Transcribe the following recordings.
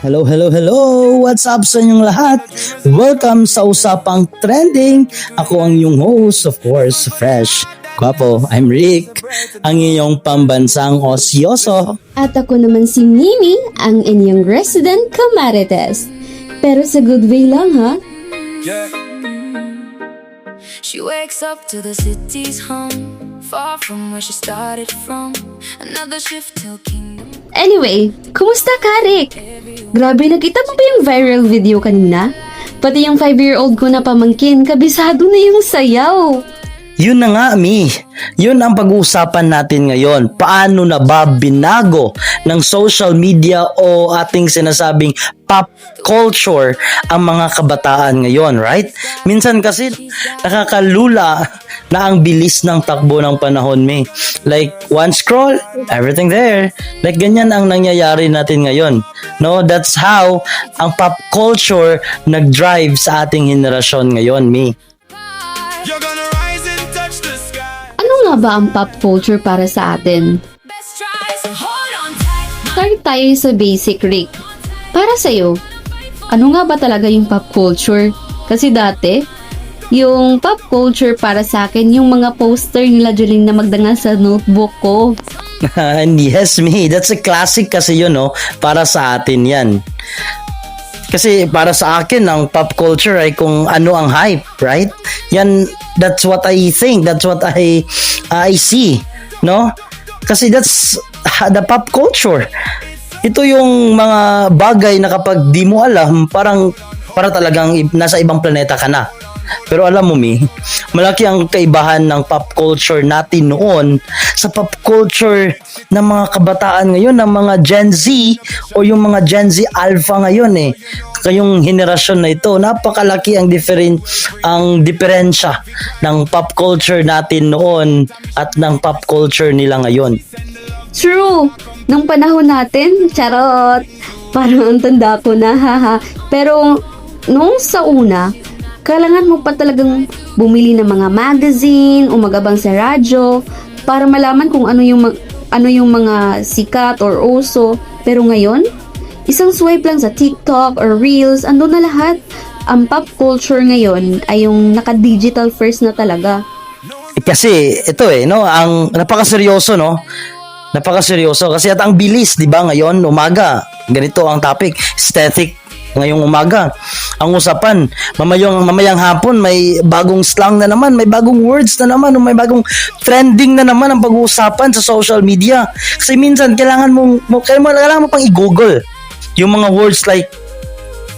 Hello, hello, hello! What's up sa inyong lahat? Welcome sa Usapang Trending. Ako ang iyong host, of course, Fresh. Guwapo, I'm Rick, ang iyong pambansang osyoso. At ako naman si Mimi, ang inyong resident Camarites. Pero sa good way lang ha? She wakes up to the city's hum, far from where she started from. Another shift till kingdom. Anyway, kumusta ka, Rick? Grabe, nakita mo ba yung viral video kanina? Pati yung 5-year-old ko na pamangkin, kabisado na yung sayaw. Yun na nga, Mi. Yun ang pag-uusapan natin ngayon. Paano na ba binago ng social media o ating sinasabing pop culture ang mga kabataan ngayon, right? Minsan kasi nakakalula na ang bilis ng takbo ng panahon, Mi. Like, one scroll, everything there. Like, ganyan ang nangyayari natin ngayon. No, that's how ang pop culture nag-drive sa ating henerasyon ngayon, Mi. Ano nga ba ang pop culture para sa atin? Start tayo sa basic, Rick. Para sa'yo, ano nga ba talaga yung pop culture? Kasi dati, yung pop culture para sa akin, yung mga poster nila Jolene na magdangal sa notebook ko. And yes, Mi, that's a classic kasi yun, no? Para sa atin yan. Kasi para sa akin, ang pop culture ay kung ano ang hype, right? Yan, that's what I think, that's what I see, no? Kasi that's the pop culture. Ito yung mga bagay na kapag di mo alam, para talagang nasa ibang planeta ka na. Pero alam mo, Mi, malaki ang kaibahan ng pop culture natin noon sa pop culture ng mga kabataan ngayon, ng mga Gen Z o yung mga Gen Z Alpha ngayon eh. Kayong henerasyon na ito, napakalaki ang diferensya ng pop culture natin noon at ng pop culture nila ngayon. True! Nung panahon natin, charot! Parang ang tanda ko na, haha. Pero, nung sa una, kailangan mo pa talagang bumili ng mga magazine o magabang sa radyo para malaman kung ano yung mga sikat or uso. Pero ngayon, isang swipe lang sa TikTok or Reels, ando na lahat. Ang pop culture ngayon ay yung naka-digital first na talaga. Kasi ito no, ang napakaseryoso, no? Napakaseryoso kasi at ang bilis, 'di ba, ngayon umaga. Ganito ang topic, aesthetic. Ngayong umaga, ang usapan, mamayang hapon, may bagong slang na naman, may bagong words na naman, may bagong trending na naman ang pag-uusapan sa social media. Kasi minsan, kailangan mo pang i-google yung mga words like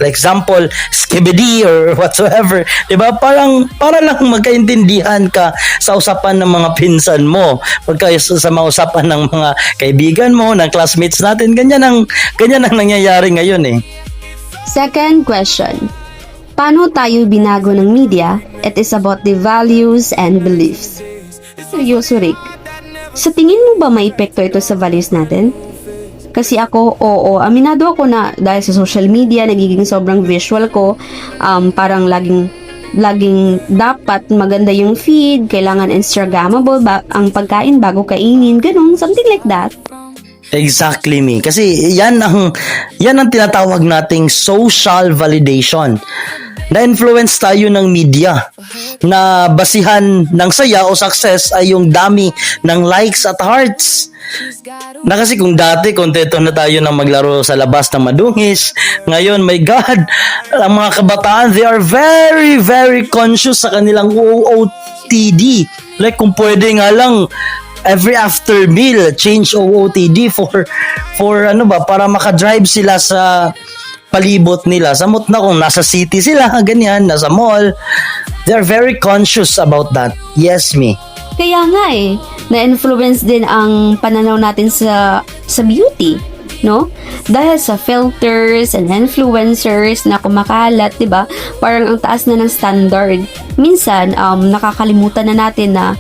example, skibidi or whatsoever. Diba? Para lang magkaintindihan ka sa usapan ng mga pinsan mo. Pagka sa mga usapan ng mga kaibigan mo, ng classmates natin, ganyan ang nangyayari ngayon eh. Second question. Paano tayo binago ng media? It is about the values and beliefs. Seryoso, Rick. Sa tingin mo ba may epekto ito sa values natin? Kasi ako, oo, aminado ako na dahil sa social media, nagiging sobrang visual ko, parang laging dapat maganda yung feed, kailangan Instagrammable ang pagkain bago kainin, ganun, something like that. Exactly, Mi. Kasi yan ang tinatawag nating social validation. Na-influence tayo ng media na basihan ng saya o success ay yung dami ng likes at hearts. Na kasi kung dati kontento na tayo na maglaro sa labas ng madungis, ngayon, my God, ang mga kabataan, they are very, very conscious sa kanilang OOTD. Like kung pwede nga lang every after meal, change OOTD for para makadrive sila sa palibot nila. Samot na kung nasa city sila, ganyan, nasa mall. They're very conscious about that. Yes, Mi. Kaya nga na-influence din ang pananaw natin sa beauty, no? Dahil sa filters and influencers na kumakalat, 'di ba? Parang ang taas na ng standard. Minsan, nakakalimutan na natin na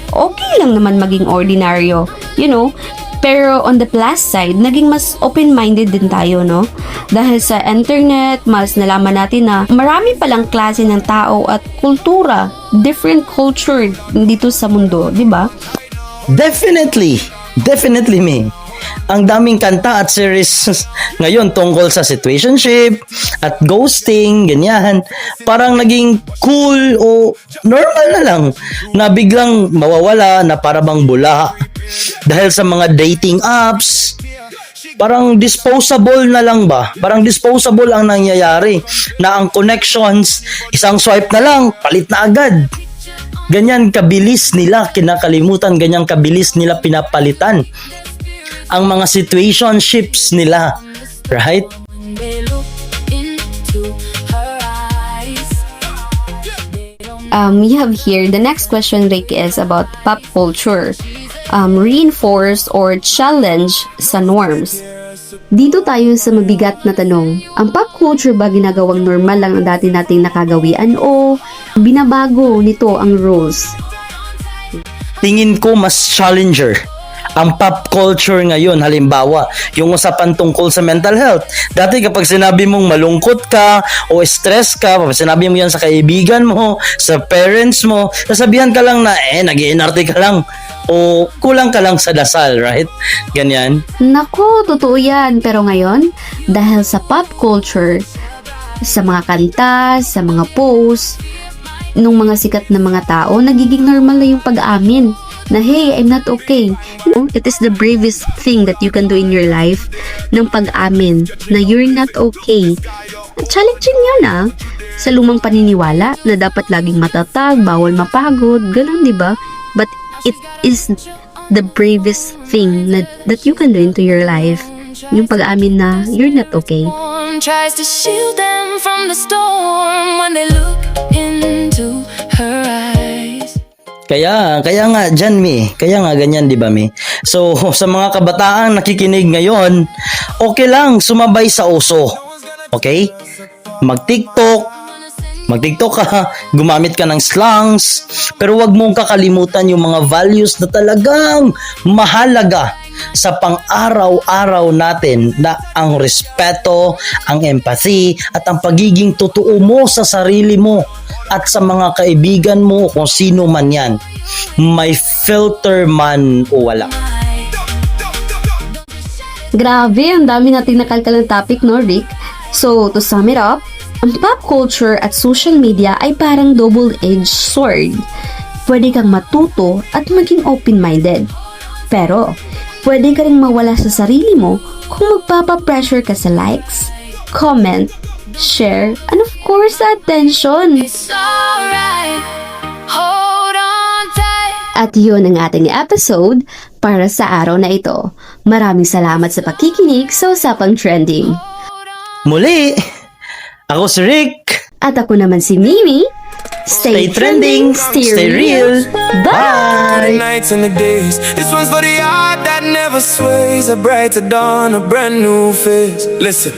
okay lang naman maging ordinaryo, you know? Pero on the plus side, naging mas open-minded din tayo, no? Dahil sa internet, mas nalaman natin na marami palang klase ng tao at kultura, different culture dito sa mundo, di ba? Definitely, Mi. ang daming kanta at series ngayon tungkol sa situationship at ghosting, ganyan. Parang naging cool o normal na lang na biglang mawawala na para bang bula dahil sa mga dating apps. Parang disposable na lang ba? Parang disposable ang nangyayari na ang connections, isang swipe na lang, palit na agad. Ganyan kabilis nila kinakalimutan, ganyan kabilis nila pinapalitan ang mga situationships nila, right? When they look into her eyes, We have here, the next question, Rick, is about pop culture. Reinforce or challenge sa norms. Dito tayo sa mabigat na tanong. Ang pop culture ba ginagawang normal lang ang dati nating nakagawian o binabago nito ang rules? Tingin ko mas challenger ang pop culture ngayon. Halimbawa, yung usapan tungkol sa mental health. Dati kapag sinabi mong malungkot ka o stress ka, kapag sinabi mo yan sa kaibigan mo, sa parents mo, sasabihan ka lang na nag-iinarte ka lang o kulang ka lang sa dasal, right? Ganyan. Nako, totoo yan. Pero ngayon, dahil sa pop culture, sa mga kanta, sa mga posts, nung mga sikat na mga tao, nagiging normal na yung pag-amin na, hey, I'm not okay. It is the bravest thing that you can do in your life, ng pag-amin na you're not okay. Challenging yun sa lumang paniniwala na dapat laging matatag, bawal mapagod, ganun, di ba? But it is the bravest thing that you can do into your life, yung pag-amin na you're not okay. tries to shield them from the storm when they look into her eyes. Kaya nga dyan, Mi. Kaya nga ganyan, di ba, Mi? So, sa mga kabataan nakikinig ngayon, okay lang sumabay sa uso. Okay? Mag-TikTok ka, gumamit ka ng slangs, pero wag mong kakalimutan yung mga values na talagang mahalaga sa pang-araw-araw natin, na ang respeto, ang empathy, at ang pagiging totoo mo sa sarili mo at sa mga kaibigan mo, kung sino man yan. May filter man o wala. Grabe, ang dami nating nakalkalang topic, no, Rick? So, to sum it up, ang pop culture at social media ay parang double-edged sword. Pwede kang matuto at maging open-minded. Pero, pwede ka rin mawala sa sarili mo kung magpapa-pressure ka sa likes, comment, share, and of course, attention. It's alright, hold on tight. At yun ang ating episode para sa araw na ito. Maraming salamat sa pakikinig sa Usapang Trending. Muli, ako si Rick. At ako naman si Mimi. Stay trending, stay real. Bye! Bye! Nights and the days. This one's for the heart that never sways. A brighter dawn, a brand new face. Listen.